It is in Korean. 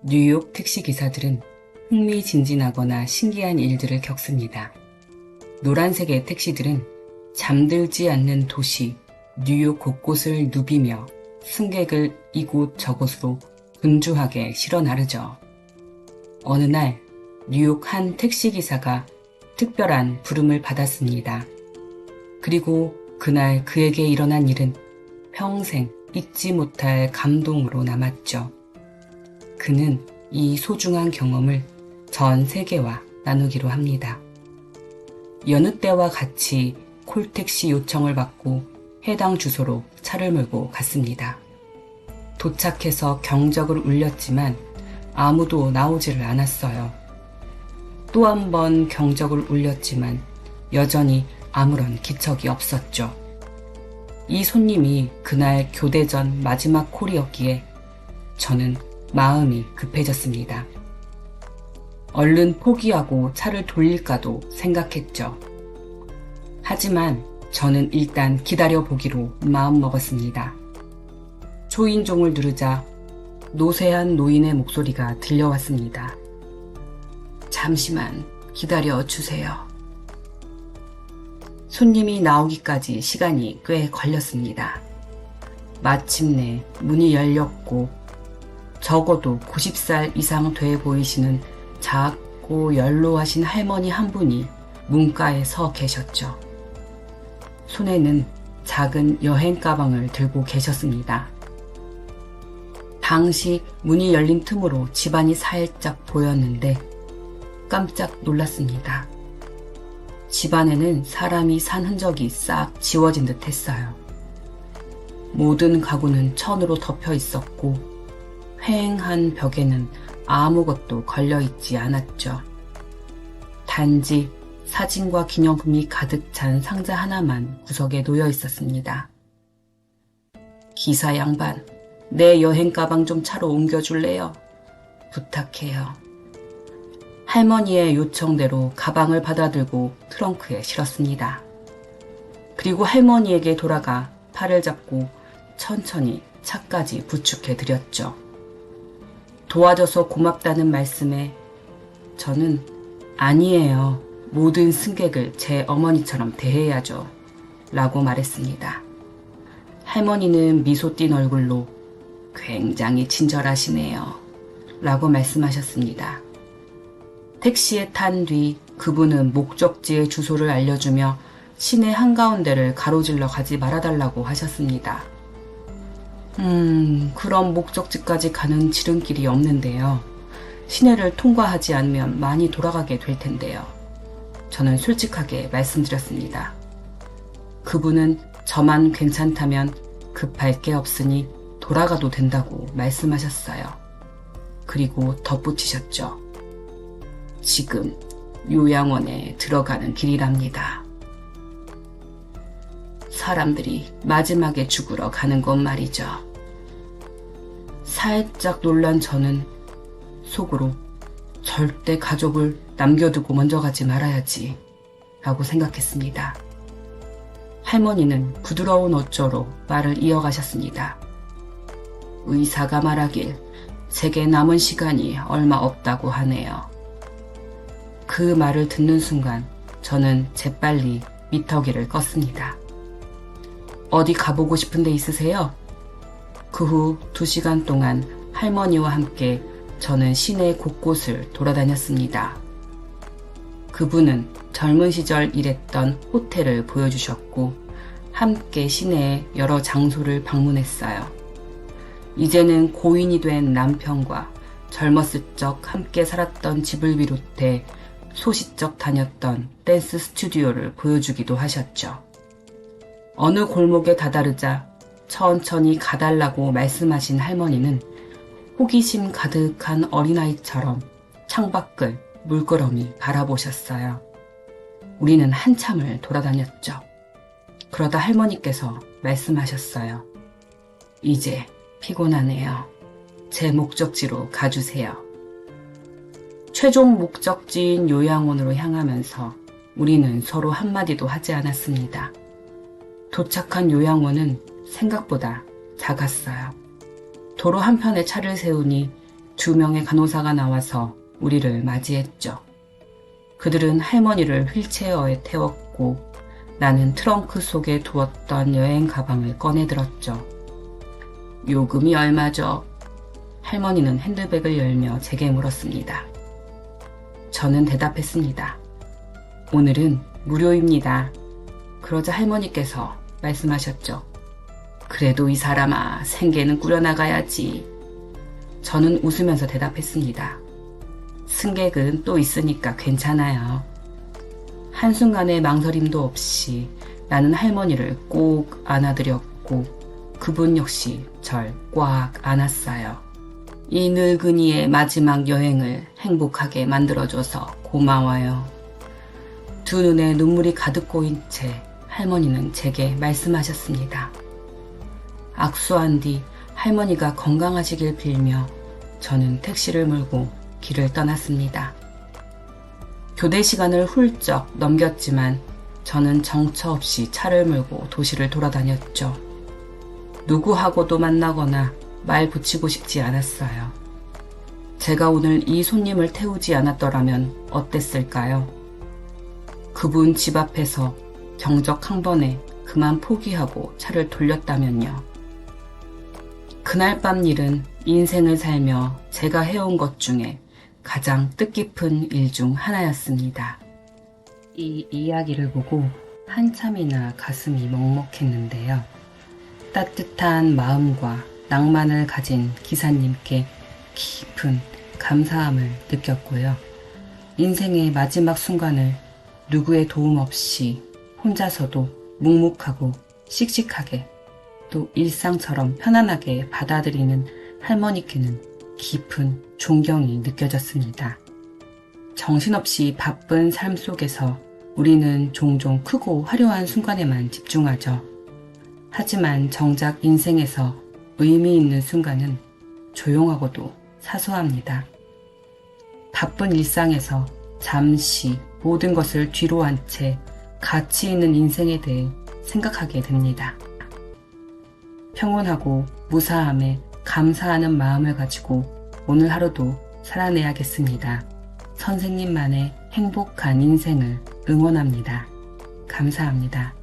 뉴욕 택시기사들은 흥미진진하거나 신기한 일들을 겪습니다. 노란색의 택시들은 잠들지 않는 도시 뉴욕 곳곳을 누비며 승객을 이곳 저곳으로 분주하게 실어 나르죠. 어느 날 뉴욕 한 택시기사가 특별한 부름을 받았습니다. 그리고 그날 그에게 일어난 일은 평생 잊지 못할 감동으로 남았죠. 그는 이 소중한 경험을 전 세계와 나누기로 합니다. 여느 때와 같이 콜택시 요청을 받고 해당 주소로 차를 몰고 갔습니다. 도착해서 경적을 울렸지만 아무도 나오지를 않았어요. 또 한 번 경적을 울렸지만 여전히 아무런 기척이 없었죠. 이 손님이 그날 교대 전 마지막 콜이었기에 저는 마음이 급해졌습니다. 얼른 포기하고 차를 돌릴까도 생각했죠. 하지만 저는 일단 기다려보기로 마음먹었습니다. 초인종을 누르자 노쇠한 노인의 목소리가 들려왔습니다. 잠시만 기다려주세요. 손님이 나오기까지 시간이 꽤 걸렸습니다. 마침내 문이 열렸고 적어도 90살 이상 돼 보이시는 작고 연로하신 할머니 한 분이 문가에 서 계셨죠. 손에는 작은 여행 가방을 들고 계셨습니다. 당시 문이 열린 틈으로 집안이 살짝 보였는데 깜짝 놀랐습니다. 집안에는 사람이 산 흔적이 싹 지워진 듯 했어요. 모든 가구는 천으로 덮여 있었고 휑한 벽에는 아무것도 걸려있지 않았죠. 단지 사진과 기념품이 가득 찬 상자 하나만 구석에 놓여 있었습니다. 기사 양반, 내 여행 가방 좀 차로 옮겨줄래요? 부탁해요. 할머니의 요청대로 가방을 받아들고 트렁크에 실었습니다. 그리고 할머니에게 돌아가 팔을 잡고 천천히 차까지 부축해 드렸죠. 도와줘서 고맙다는 말씀에 저는 아니에요. 모든 승객을 제 어머니처럼 대해야죠. 라고 말했습니다. 할머니는 미소 띤 얼굴로 굉장히 친절하시네요. 라고 말씀하셨습니다. 택시에 탄 뒤 그분은 목적지의 주소를 알려주며 시내 한가운데를 가로질러 가지 말아달라고 하셨습니다. 그럼 목적지까지 가는 지름길이 없는데요. 시내를 통과하지 않으면 많이 돌아가게 될 텐데요. 저는 솔직하게 말씀드렸습니다. 그분은 저만 괜찮다면 급할 게 없으니 돌아가도 된다고 말씀하셨어요. 그리고 덧붙이셨죠. 지금 요양원에 들어가는 길이랍니다. 사람들이 마지막에 죽으러 가는 건 말이죠. 살짝 놀란 저는 속으로 절대 가족을 남겨두고 먼저 가지 말아야지 라고 생각했습니다. 할머니는 부드러운 어조로 말을 이어가셨습니다. 의사가 말하길 제게 남은 시간이 얼마 없다고 하네요. 그 말을 듣는 순간 저는 재빨리 미터기를 껐습니다. 어디 가보고 싶은 데 있으세요? 그 후 2시간 동안 할머니와 함께 저는 시내 곳곳을 돌아다녔습니다. 그분은 젊은 시절 일했던 호텔을 보여주셨고 함께 시내의 여러 장소를 방문했어요. 이제는 고인이 된 남편과 젊었을 적 함께 살았던 집을 비롯해 소시적 다녔던 댄스 스튜디오를 보여주기도 하셨죠. 어느 골목에 다다르자 천천히 가달라고 말씀하신 할머니는 호기심 가득한 어린아이처럼 창밖을 물끄러미 바라보셨어요. 우리는 한참을 돌아다녔죠. 그러다 할머니께서 말씀하셨어요. 이제 피곤하네요. 제 목적지로 가주세요. 최종 목적지인 요양원으로 향하면서 우리는 서로 한마디도 하지 않았습니다. 도착한 요양원은 생각보다 작았어요. 도로 한편에 차를 세우니 2명의 간호사가 나와서 우리를 맞이했죠. 그들은 할머니를 휠체어에 태웠고 나는 트렁크 속에 두었던 여행 가방을 꺼내들었죠. 요금이 얼마죠? 할머니는 핸드백을 열며 제게 물었습니다. 저는 대답했습니다. 오늘은 무료입니다. 그러자 할머니께서 말씀하셨죠. 그래도 이 사람아, 생계는 꾸려나가야지. 저는 웃으면서 대답했습니다. 승객은 또 있으니까 괜찮아요. 한순간의 망설임도 없이 나는 할머니를 꼭 안아드렸고 그분 역시 절 꽉 안았어요. 이 늙은이의 마지막 여행을 행복하게 만들어줘서 고마워요. 두 눈에 눈물이 가득 고인 채 할머니는 제게 말씀하셨습니다. 악수한 뒤 할머니가 건강하시길 빌며 저는 택시를 몰고 길을 떠났습니다. 교대 시간을 훌쩍 넘겼지만 저는 정처 없이 차를 몰고 도시를 돌아다녔죠. 누구하고도 만나거나 말 붙이고 싶지 않았어요. 제가 오늘 이 손님을 태우지 않았더라면 어땠을까요? 그분 집 앞에서 경적 한 번에 그만 포기하고 차를 돌렸다면요. 그날 밤 일은 인생을 살며 제가 해온 것 중에 가장 뜻깊은 일 중 하나였습니다. 이 이야기를 보고 한참이나 가슴이 먹먹했는데요. 따뜻한 마음과 낭만을 가진 기사님께 깊은 감사함을 느꼈고요. 인생의 마지막 순간을 누구의 도움 없이 혼자서도 묵묵하고 씩씩하게 또 일상처럼 편안하게 받아들이는 할머니께는 깊은 존경이 느껴졌습니다. 정신없이 바쁜 삶 속에서 우리는 종종 크고 화려한 순간에만 집중하죠. 하지만 정작 인생에서 의미 있는 순간은 조용하고도 사소합니다. 바쁜 일상에서 잠시 모든 것을 뒤로 한 채 가치 있는 인생에 대해 생각하게 됩니다. 평온하고 무사함에 감사하는 마음을 가지고 오늘 하루도 살아내야겠습니다. 선생님만의 행복한 인생을 응원합니다. 감사합니다.